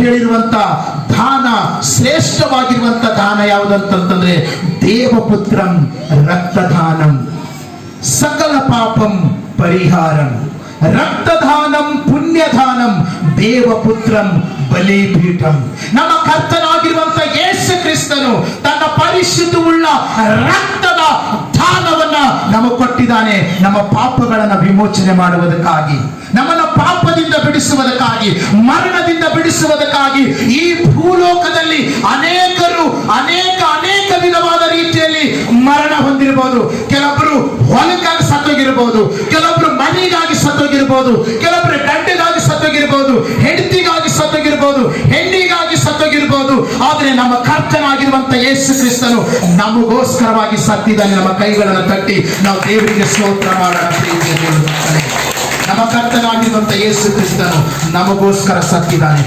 ಹೇಳಿರುವಂತ ದಾನ, ಶ್ರೇಷ್ಠವಾಗಿರುವಂತ ದಾನ ಯಾವುದಂತಂದ್ರೆ ದೇವಪುತ್ರಂ ರಕ್ತದಾನಂ ಸಕಲ ಪಾಪಂ ಪರಿಹಾರಂ. ರಕ್ತದಾನಂ ಪುಣ್ಯದಾನಂ ದೇವಪುತ್ರಂ ಬಲಿಪೀಠಂ. ನಮ್ಮ ಕರ್ತನಾಗಿರುವಂತ ಯೇಸು ಕ್ರಿಸ್ತನು ತನ್ನ ಪರಿಶುದ್ಧವುಳ್ಳ ರಕ್ತದ ದಾನವನ್ನ ನಮಗೆ ಕೊಟ್ಟಿದ್ದಾನೆ. ನಮ್ಮ ಪಾಪಗಳನ್ನು ವಿಮೋಚನೆ ಮಾಡುವುದಕ್ಕಾಗಿ, ನಮ್ಮನ್ನು ಪಾಪದಿಂದ ಬಿಡಿಸುವುದಕ್ಕಾಗಿ, ಮರಣದಿಂದ ಬಿಡಿಸುವುದಕ್ಕಾಗಿ. ಈ ಭೂಲೋಕದಲ್ಲಿ ಅನೇಕರು ಅನೇಕ ವಿಧವಾದ ರೀತಿಯಲ್ಲಿ ಮರಣ ಹೊಂದಿರಬಹುದು. ಕೆಲವೊಬ್ಬರು ಹೊಲಕ್ಕಾಗಿ ಸತ್ತೋಗಿರಬಹುದು, ಕೆಲವೊಬ್ಬರು ಮನೆಗಾಗಿ ಸತ್ತೋಗಿರಬಹುದು, ಕೆಲವೊಬ್ಬರು ಗಂಡಗಾಗಿ ಸತ್ತೋಗಿರಬಹುದು, ಹೆಂಡತಿಗಾಗಿ ಸತ್ತೋಗಿರಬಹುದು, ಹೆಣ್ಣಿಗಾಗಿ ಸತ್ತೋಗಿರಬಹುದು. ಆದ್ರೆ ನಮ್ಮ ಕರ್ತನಾಗಿರುವಂತ ಯೇಸು ಕ್ರಿಸ್ತನು ನಮಗೋಸ್ಕರವಾಗಿ ಸತ್ತಿದ್ದಾನೆ. ನಮ್ಮ ಕೈಗಳನ್ನು ತಟ್ಟಿ ನಾವು ದೇವರಿಗೆ ಸ್ತೋತ್ರ ಮಾಡೋಣ. ನಮ್ಮ ಕರ್ತನಾಗಿರುವಂತ ಯೇಸು ಕ್ರಿಸ್ತನು ನಮಗೋಸ್ಕರ ಸತ್ತಿದ್ದಾನೆ.